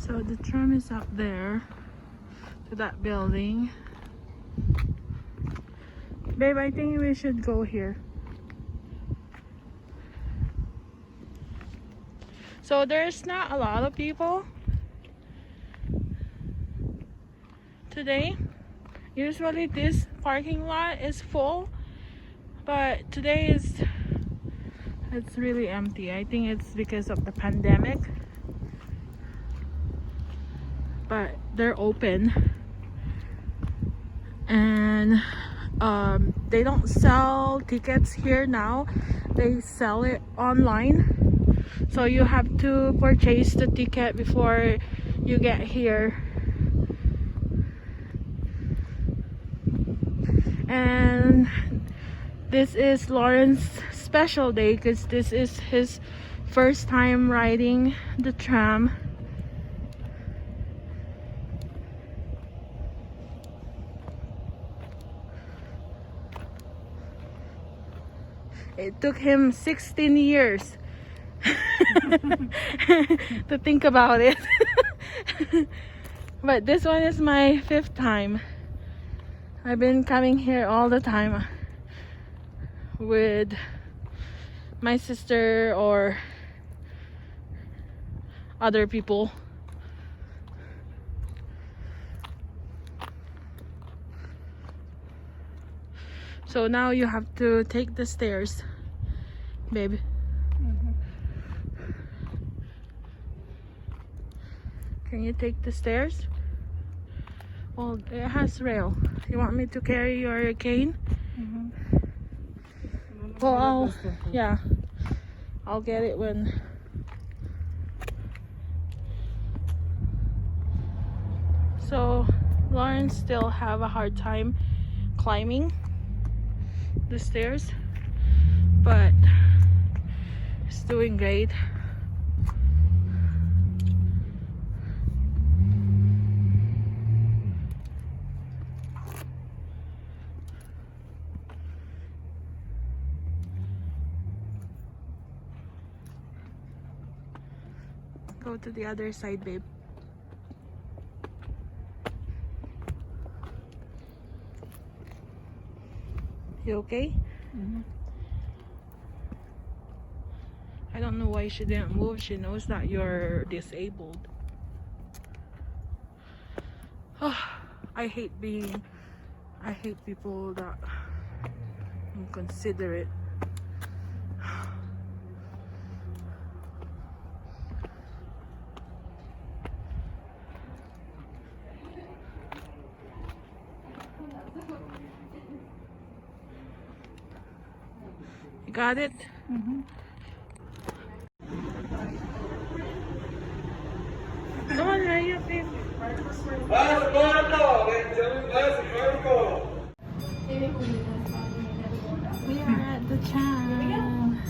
So the tram is up there to that building. Babe, I think we should go here. So there's not a lot of people today. Usually this parking lot is full, but today it's really empty. I think it's because of the pandemic. But they're open, and they don't sell tickets here now. They sell it online, so you have to purchase the ticket before you get here. And this is Lawrence's special day because this is his first time riding the tram. It took him 16 years to think about it. But this one is my 5th time. I've been coming here all the time with my sister or other people. So now you have to take the stairs, babe. Can you take the stairs? Well, it has rail. You want me to carry your cane? Well, I'll get it when. So Lawrence still have a hard time climbing the stairs, but he's doing great. Go to the other side, babe. You okay? I don't know why she didn't move. She knows that you're disabled. Oh, I hate people that inconsiderate. Got it? Come on, hurry up, babe. Last protocol, ladies and gentlemen, last protocol. We are at the tram.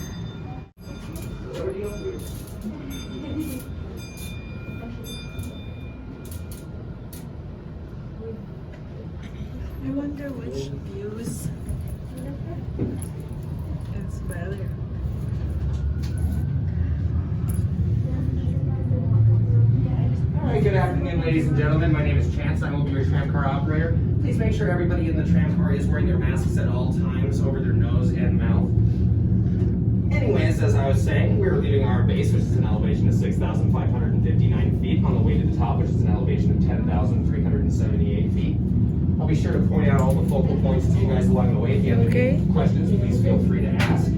I wonder which views is better. Alright, good afternoon, ladies and gentlemen. My name is Chance. I will be your tram car operator. Please make sure everybody in the tram car is wearing their masks at all times over their nose and mouth. Anyways, as I was saying, we're leaving our base, which is an elevation of 6,559 feet, on the way to the top, which is an elevation of 10,378 feet. I'll be sure to point out all the focal points to you guys along the way. If you have any questions, please feel free to ask.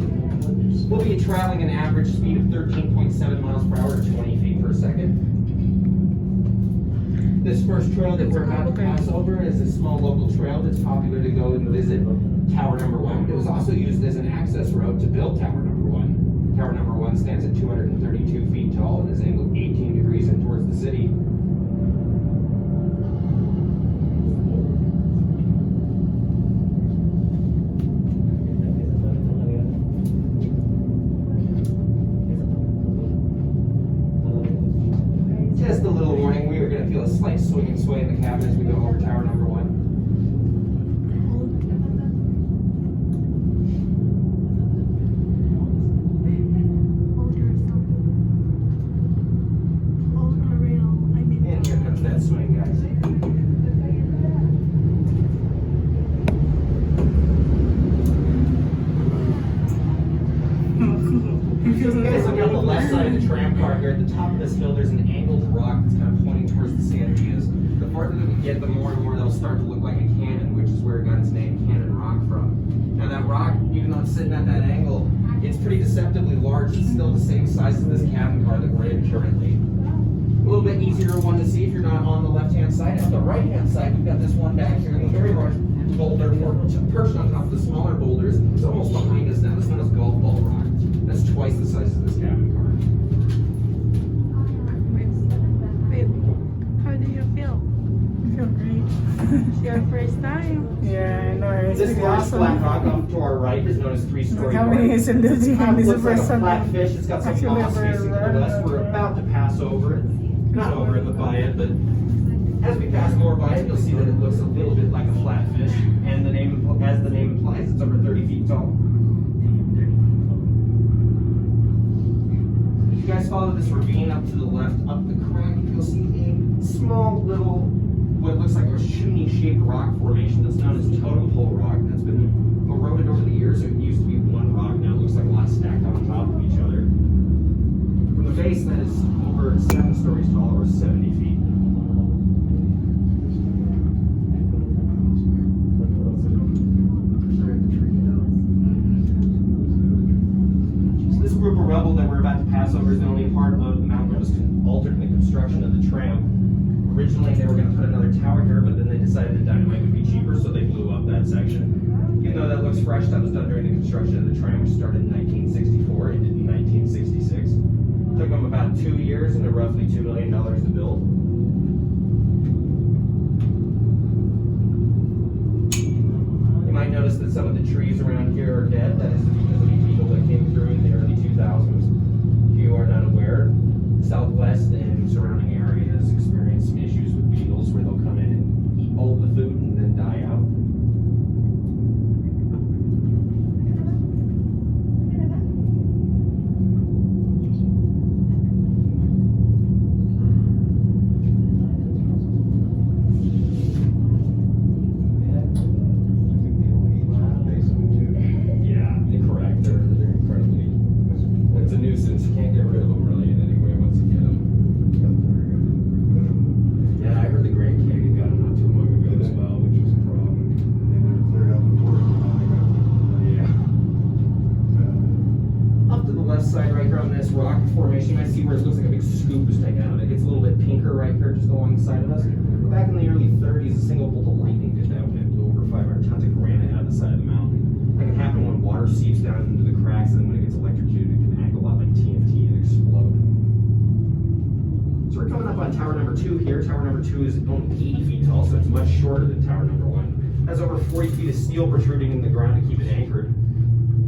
We'll be traveling an average speed of 13.7 miles per hour to 20 feet per second. This first trail that we're about to pass over is a small local trail that's popular to go and visit Tower Number 1. It was also used as an access road to build Tower Number 1. Tower Number 1 stands at 232 feet tall and is angled 18 degrees in towards the city. Just a little warning, we are going to feel a slight swing and sway in the cabin as we go over Tower Number 1. Hold the rail. I mean top of this hill, there's an angled rock that's kind of pointing towards the Sandias. The farther that we get, the more and more that'll start to look like a cannon, which is where it got its name, Cannon Rock, from. Now that rock, even though it's sitting at that angle, it's pretty deceptively large. It's still the same size as this cabin car that we're in currently. A little bit easier one to see if you're not on the left-hand side. On the right-hand side, we've got this one back here, a very large boulder perched on top of the smaller boulders. It's almost behind us now. This one is golf ball rock. That's twice the size of this cabin car. Babe, how do you feel? I feel great. It's your first time. Yeah, I know. It's This really large awesome. flat rock off to our right is known as three-story Look how many park. is in this It behind. This is the looks like first a time. flat fish. It's got some Actually, moss never facing to the run west. We're about to pass over it. Not over it, but by it. But as we pass more by it, you'll see that it looks a little bit like a flat fish. And the name, as the name implies, it's over 30 feet tall. If you guys follow this ravine up to the left, up the crack, you'll see a small little, what looks like a chimney-shaped rock formation that's known as totem pole rock. That's been eroded over the years. It used to be one rock. Now it looks like a lot stacked on top of each other. From the base, that is over 7 stories tall, or 70 feet. So this group of rubble that we're about to pass over is the only part of the mountain that was altered in the construction of the tram. Originally, they were going to put another tower here, but then they decided that dynamite would be cheaper, so they blew up that section. Even though that looks fresh, that was done during the construction of the tram, which started in 1964 and ended in 1966. It took them about 2 years and roughly $2 million to build. You might notice that some of the trees around here are dead. That is because of the people that came through in the early 2000s. If you are not aware, Southwest and surrounding areas experience some issues with beetles where they'll come in and eat all the food and then die out. Yeah, correct. They're incredibly. It's a nuisance. You can't get rid of them really in any way once you get them. Yeah, I heard the Grand Canyon got them not too long ago as well, which was a problem. Yeah. Up to the left side, right here on this rock formation, you might see where it looks like a big scoop is taken out of it. It gets a little bit pinker right here, just along the side of us. Back in the early 30s, a single bolt of lightning did that when it blew over 500 tons of granite out of the side of the mountain. That can happen when water seeps down into the cracks, and then when it gets electrocuted, it can act a lot like TNT and explode. So we're coming up on tower number 2 here. Tower number 2 is only 80 feet tall, so it's much shorter than tower number 1. It has over 40 feet of steel protruding in the ground to keep it anchored.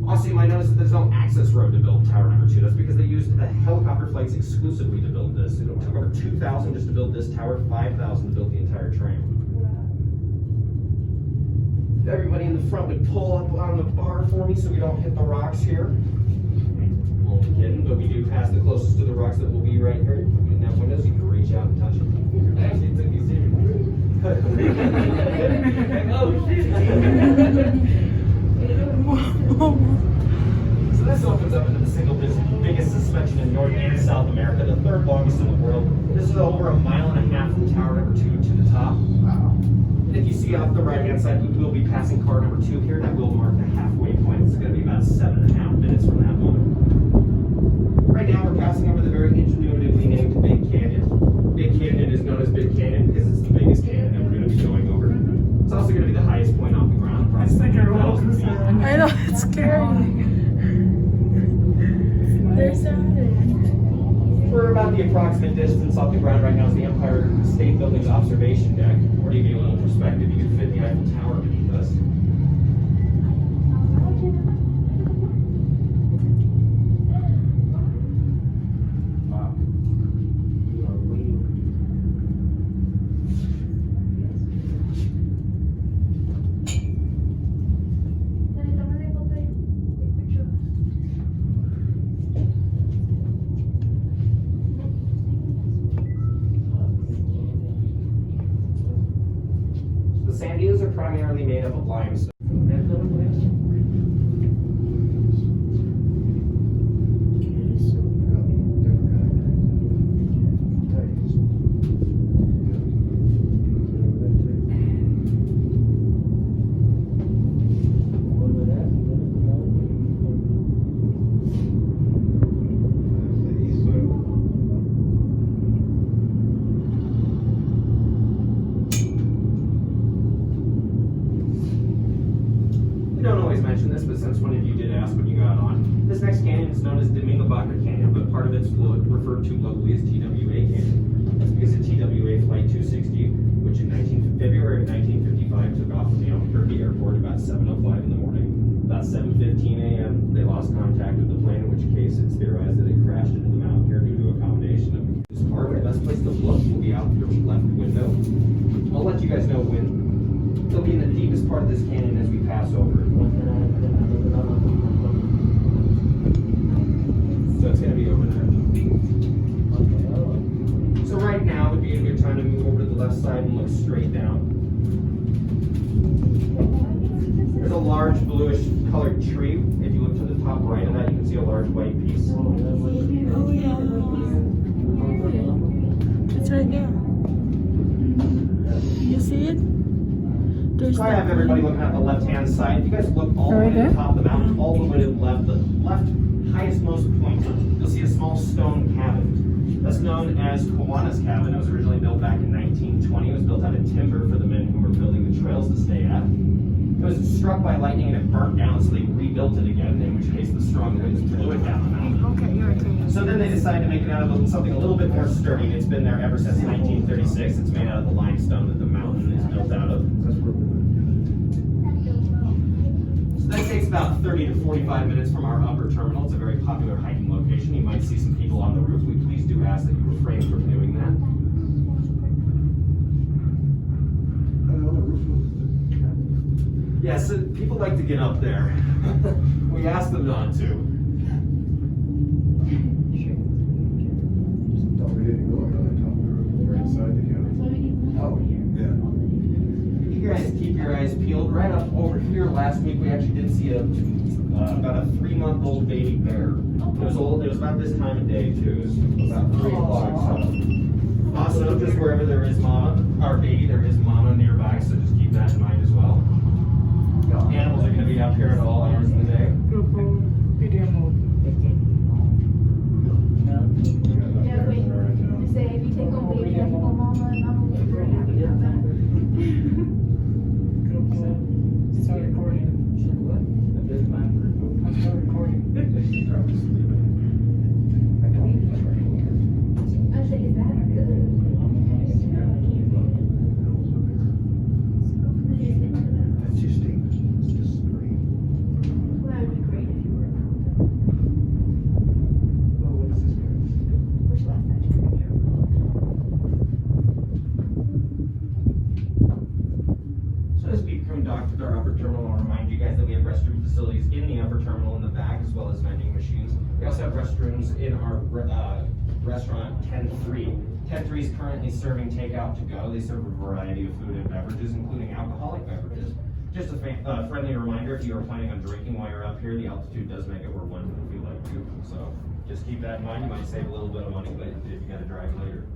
Also, you might notice that there's no access road to build tower number 2. That's because they used helicopter flights exclusively to build this. It took over 2,000 just to build this tower, 5,000 to build the entire tram. If everybody in the front would pull up on the bar for me so we don't hit the rocks here. Only kidding, but we do pass the closest to the rocks that will be right here. In that window, so you can reach out and touch it. Actually, it's easy. Oh, so this opens up into the single biggest suspension in North and South America, the 3rd longest in the world. This is over 1.5 miles from tower number 2 to the top. And if you see off the right-hand side, we will be passing car number 2 here. That will mark the halfway point. It's going to be about 7.5 minutes from that moment. Right now, we're passing over the very ingenuitively named Big Canyon. Big Canyon is known as Big Canyon because it's the biggest canyon that we're going to be going over. It's also going to be the highest point off the ground. It's like a roller coaster. I know, it's scary. There's We're about the approximate distance off the ground right now is the Empire State Building's observation deck. Or to give you a little perspective, you can fit the Eiffel Tower beneath us. The Sandias are primarily made up of limestone. this next canyon is known as Domingo Canyon, but part of it's referred to locally as TWA Canyon. That's because the TWA Flight 260, which in February of 1955 took off from the Albuquerque airport about 7:05 in the morning. About 7:15 a.m., they lost contact with the plane, in which case it's theorized that it crashed into the mountain here due to a combination of this part. The best place to look will be out your left window. I'll let you guys know when. It'll be in the deepest part of this canyon as we pass over. So it's going to be over there. So right now would be a good time to move over to the left side and look straight down. There's a large bluish colored tree. If you look to the top right of that, you can see a large white piece. Oh yeah. It's right there. You see it? There's So I have everybody looking at the left-hand side. If you guys look all the way to the top of the mountain, all the way to the left highest most point, you'll see a small stone cabin. That's known as Kiwanis Cabin. It was originally built back in 1920. It was built out of timber for the men who were building the trails to stay at. It was struck by lightning and it burnt down, so they rebuilt it again, in which case the strong winds blew it down the mountain. Okay, you're okay. So then they decided to make it out of something a little bit more sturdy. It's been there ever since 1936. It's made out of the limestone that the mountain is built out of. So that takes about 30 to 45 minutes from our upper terminal. It's a very popular hiking location. You might see some people on the roof. We please do ask that you refrain from doing that. Yes, yeah, so people like to get up there. We ask them not to. You guys keep your eyes peeled. Right up over here last week, we actually did see about a 3-month-old baby bear. It was old. It was about this time of day too. It was about 3 o'clock. So also, just wherever there is mama, our baby, there is mama nearby. So just keep that in mind as well. Animals are going to be up here at all hours of the day. Say if you take on baby, I can go mama and mama will be very happy about that. Start recording. I'm still recording. I say, is that good? That's your statement. It's just screen. Well, that would be great if you were around. Well, what is this guy? Which last night you were here. So as we come dock to our upper terminal, I'll remind you guys that we have restroom facilities in the upper terminal in the back, as well as vending machines. We also have restrooms in our restaurant 10-3. 10-3 is currently serving takeout to go. They serve a variety of food and beverages, including alcoholic beverages. Just a friendly reminder, if you are planning on drinking while you're up here, the altitude does make it where one would feel like you. So just keep that in mind. You might save a little bit of money, but if you got to drive later.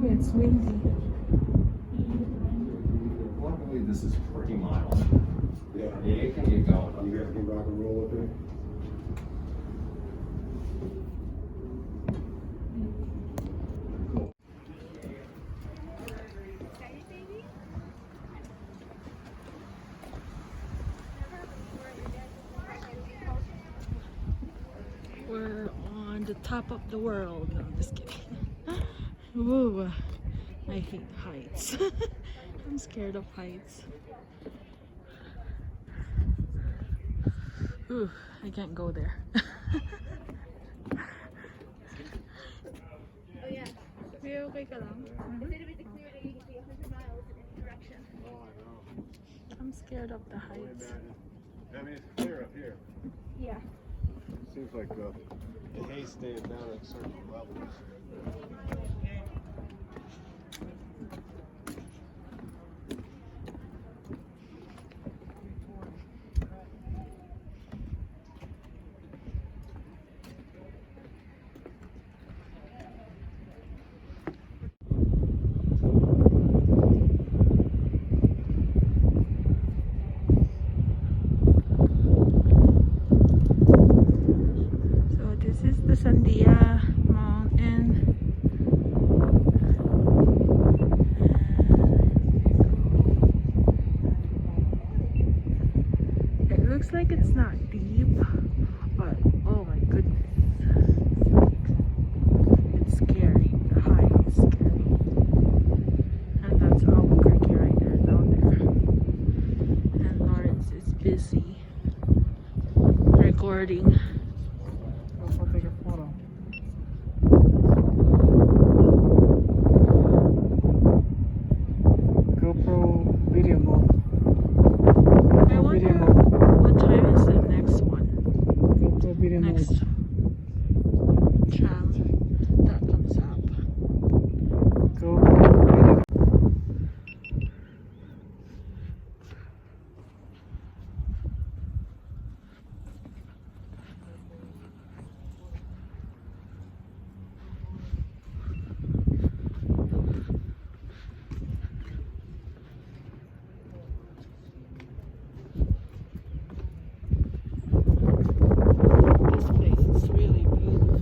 It's windy. Luckily, this is pretty mild. Yeah. Yeah, it can get going. You guys can rock and roll up there? We're on the top of the world. No, I'm just kidding. Ooh, I hate heights. I'm scared of heights. Ooh, I can't go there. Oh yeah. May okay ka lang? Is it a bit clear that you can see 100 miles in any direction? Oh, I know. I'm scared of the heights. I mean, it's clear up here. Yeah. Seems like the haze staying down at certain levels. So this is the Sandia Mountain looks like it's not deep, but oh my goodness, it's scary. The high is scary. And that's Albuquerque right there, down there. And Lawrence is busy recording. I'll take a photo. GoPro video mode. I wonder Video mode. what time is the next one? GoPro video Next mode. tram that comes up. GoPro video. This place is really beautiful.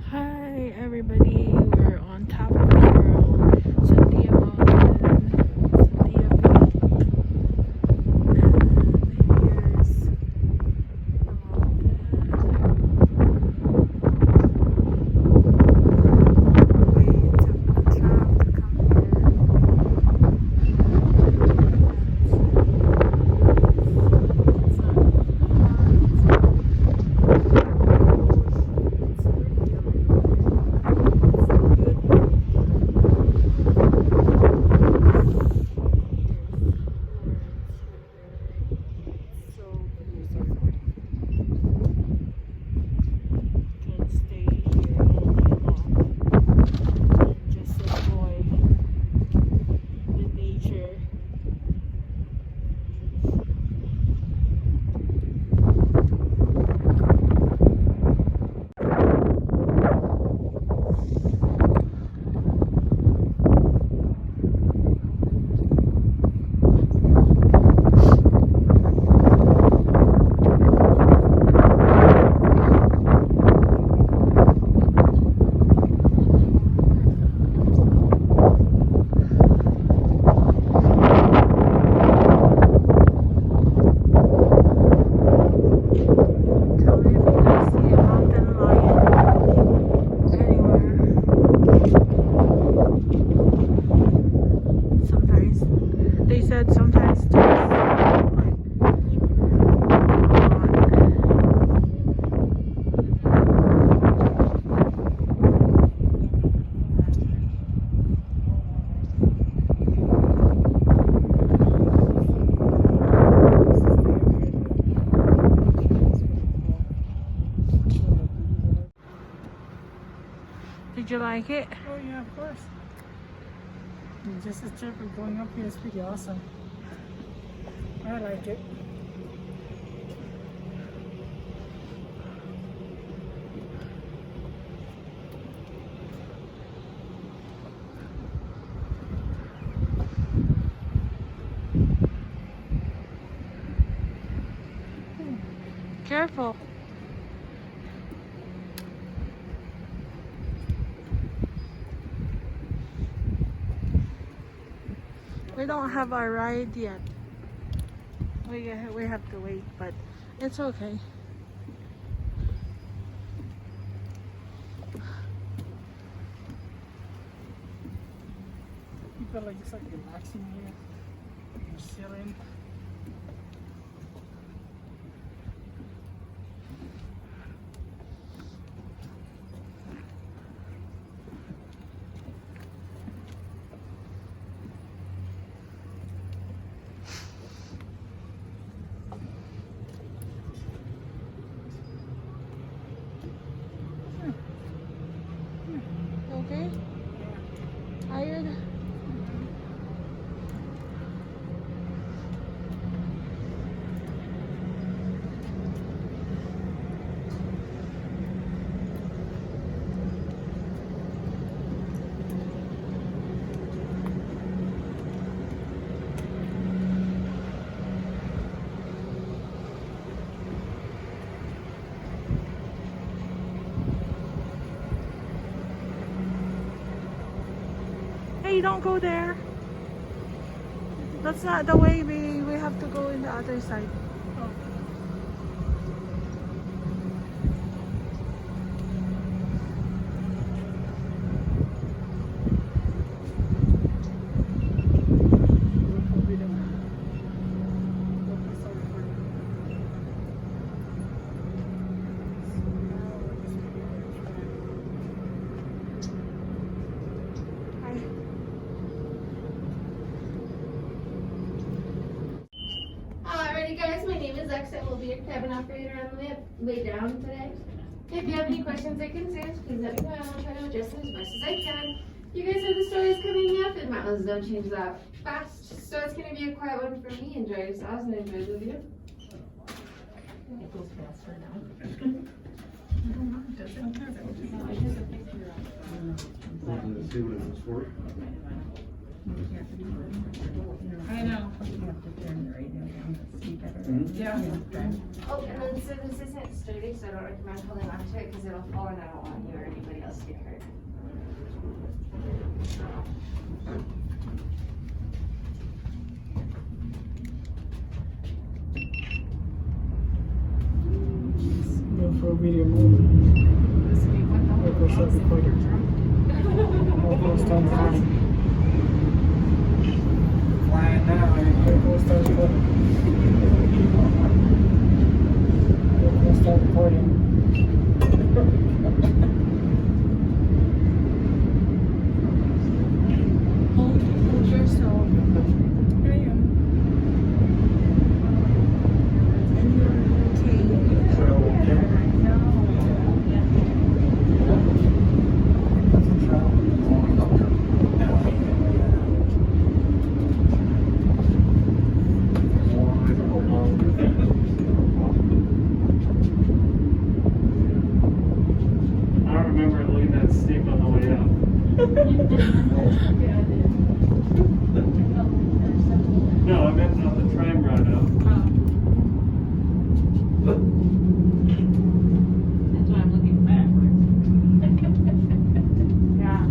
Hi everybody, we're on top of the world, Sandia Mountain, Sandia Peak, and here's the mountain. We took the tram to come here. Can stay here all day long and just enjoy the nature. Tell me if you guys see a mountain lion anywhere. Sometimes they said sometimes there's like Did you like it? Oh yeah, of course. And just as trip of going up here is pretty awesome. I like it. Careful. We don't have our ride yet. We have to wait, but it's okay. You feel like it's like relaxing here. You're chilling. Okay? Tired? Daddy, don't go there. That's not the way. We have to go in the other side. Alrighty guys, my name is Lex. I will be your cabin operator on the way down today. If you have any questions or concerns, please let me know. I will try to address them as best as I can. You guys know the stories coming up, and mountains don't change that fast. So it's going to be a quiet one for me. Enjoy yourselves and enjoy the view. It goes faster now. See what it was for? I know. You have to turn the radio down to see better. Yeah. Oh, and then so this isn't sturdy, so I don't recommend holding on to it because it'll fall and I don't want you or anybody else to get hurt. Go for a video movie. Or go self-recording. Or go start recording. Flying now. Or go start recording. Or go start recording. Hold yourself. I don't remember looking at steep on the way up. No, I meant on the tram ride up. That's why I'm looking backwards. Yeah.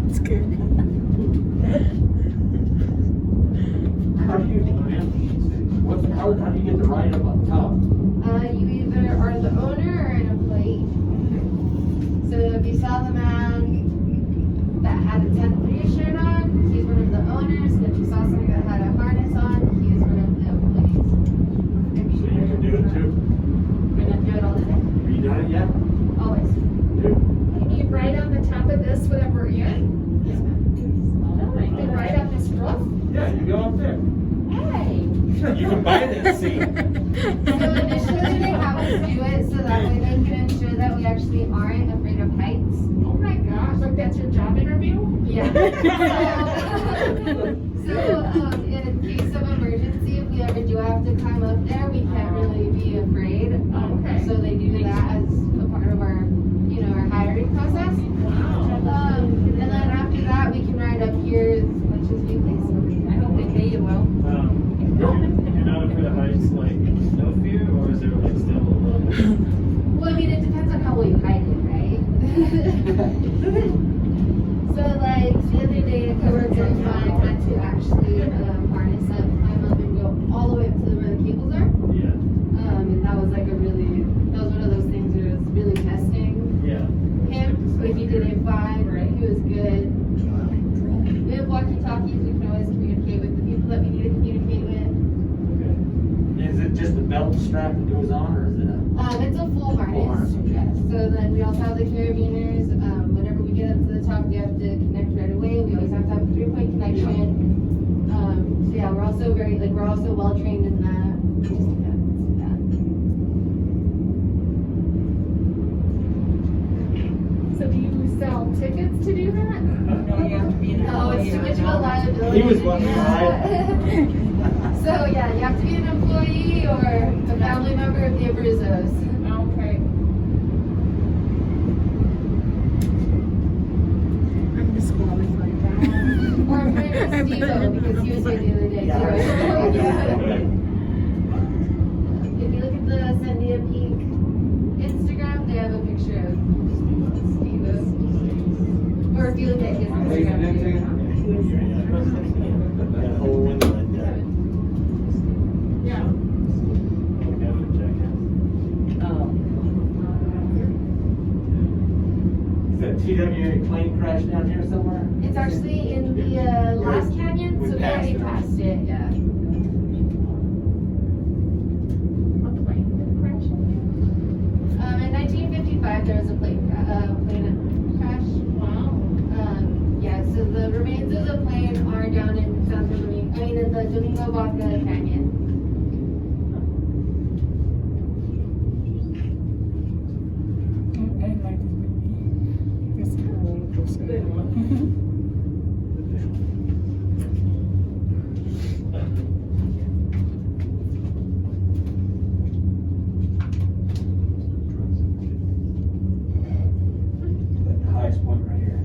It's good. How do you get the ride up on top? You either are the owner or an employee. So if you saw the man that had a tent shirt on, he's one of the owners. And if you saw somebody that had a harness on, he is one of the employees. So you can do it too. We're gonna do it all the time. Have you done it yet? Always. Can you ride on the top of this whenever we're in? Yes, ma'am. You can ride up this roof? Yeah, you go up there. Hey! You can buy this seat. So initially they have us do it so that way they can ensure that we actually aren't afraid of heights. Oh my gosh, like that's your job interview? Yeah. So in case of emergency, if we ever do have to climb up there, we can't really be afraid. Okay. So they do that as a part of our, our hiring process. Wow. And then after that, we can ride up here as much as we please. I hope they pay you well. You're not afraid of heights, like no fear, or is there like still a little bit? Well, I mean, it depends on how well you hide it, right? So, like, the other day, a coworker of mine had to actually harness up, climb up, and go all the way up to where the cables are. Yeah. And that was like that was one of those things that was really testing Yeah. him. So he did it fine, right? He was good. We have walkie-talkies, we can always communicate with the people that we need to communicate with. Okay. Is it just the belt strap that goes on, or is it a? It's a full harness. harness, okay. Yes. So then we also have the carabiners. Whenever we get up to the top, we have to connect right away. We always have to have a 3-point connection. So yeah, we're also well trained in that. So do you sell tickets to do that? No, you have to be an No, it's too much of a liability. He was wanting to So yeah, you have to be an employee or a family member of the Abruzos. Okay. I'm disqualified. Or a friend of Steve-O, because he was here the other day too. If you look at the Sandia Peak Instagram, they have a picture of Steve-O. Or if you look at his Instagram. That whole window like that. Yeah. Oh. Is that TWA plane crash down here somewhere? It's actually in the last canyon, so we already passed it, yeah. A plane that crashed. In 1955, there was a plane crash. Wow. Yeah, so the remains of the plane are down in in the Domingo Vaca Canyon. I like this movie. It's a roller coaster. The highest point right here.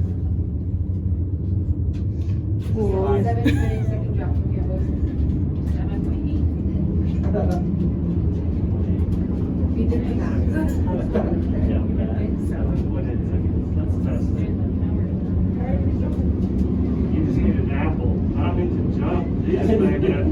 7.2 drop from here, boys. 7.8. We did the math. You just need an apple. I'm into jump. These back at.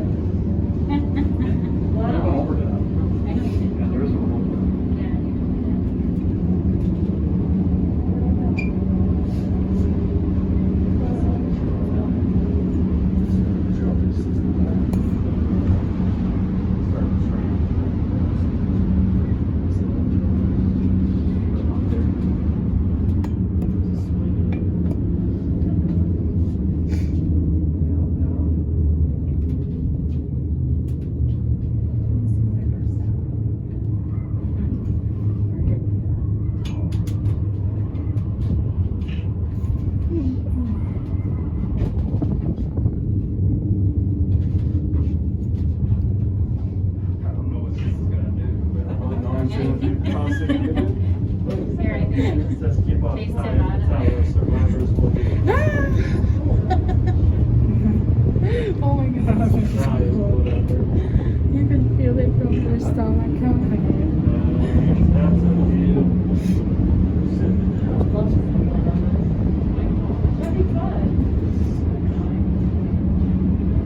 Let's keep off Taste time. it out. That's how our survivors will be. Oh my god. You can feel it from your stomach coming. That's a view. That'd be fun.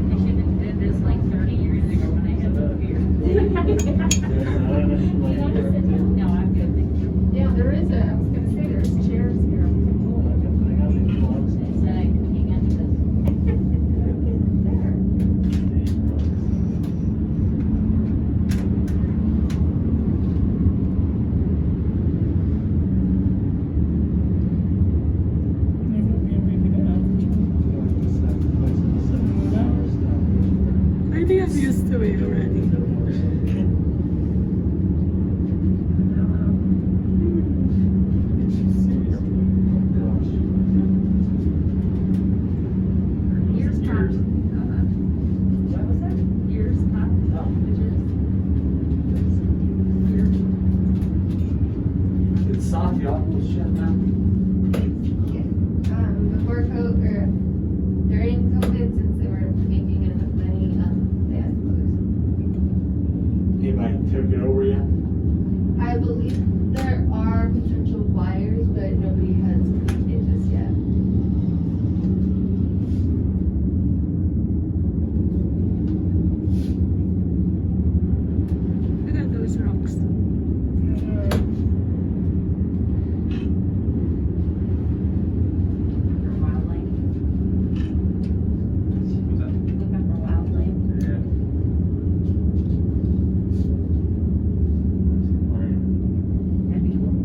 I should have did this like 30 years ago when I had the beer. No, I'm good. Thank you. Yeah, there is a, I was gonna say, there's chairs here. Said I could hang on to this. I think I'm used to it already. Ears popped. What was that? Ears popped. Did Sandia shut down? Before COVID, or during COVID, since they were making enough money, they had to close. Anybody took it over yet? I believe there are potential buyers, but nobody has claimed it just yet. Look at those rocks. For wildlife. Look up for wildlife. That'd be cool.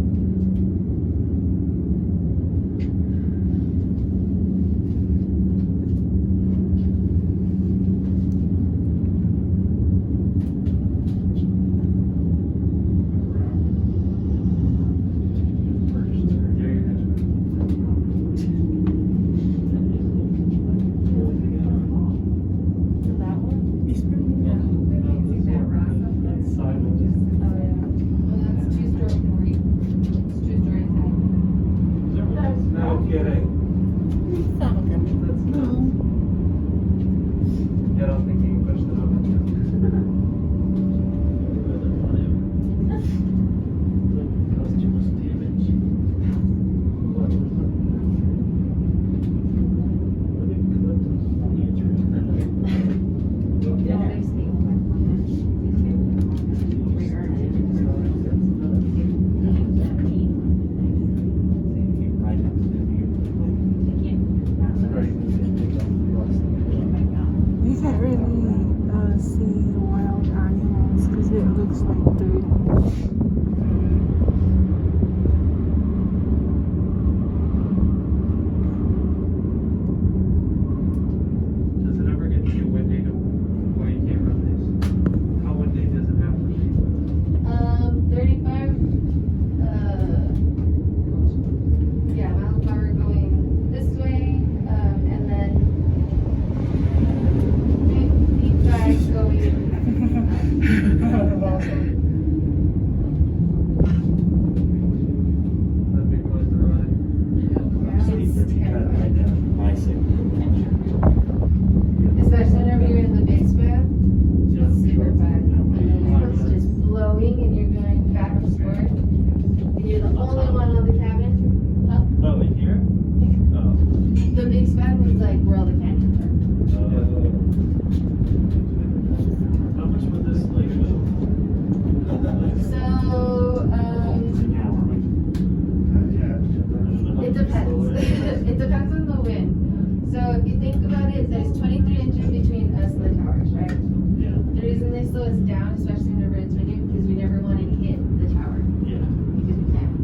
down, especially whenever it's windy, because we never want to hit the tower Yeah. because we can't.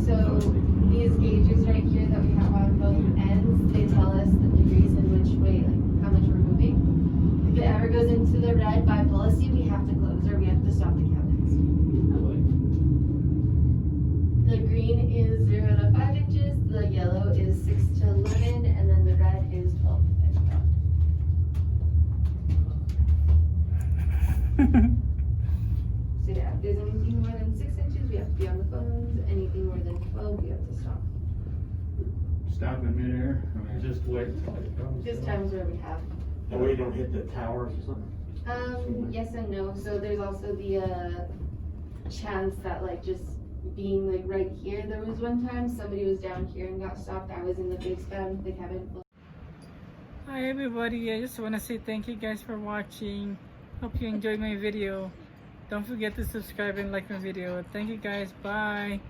So these gauges right here that we have on both ends, they tell us the degrees in which way, like how much we're moving. If it ever goes into the red by policy, we have to close or we have to stop the cabins. The green is 0 to 5 inches, the yellow is 6 to 11, and then the red is 12 to 15. So yeah, if there's anything more than 6 inches, we have to be on the phones. Anything more than 12, we have to stop. Stop in midair, or just wait till it comes? Just times where we have. That way you don't hit the towers or something? Yes and no. So there's also the chance that like just being like right here. There was one time somebody was down here and got stopped. I was in the big span with the cabin. Hi everybody, I just want to say thank you guys for watching. Hope you enjoyed my video. Don't forget to subscribe and like my video. Thank you guys, bye.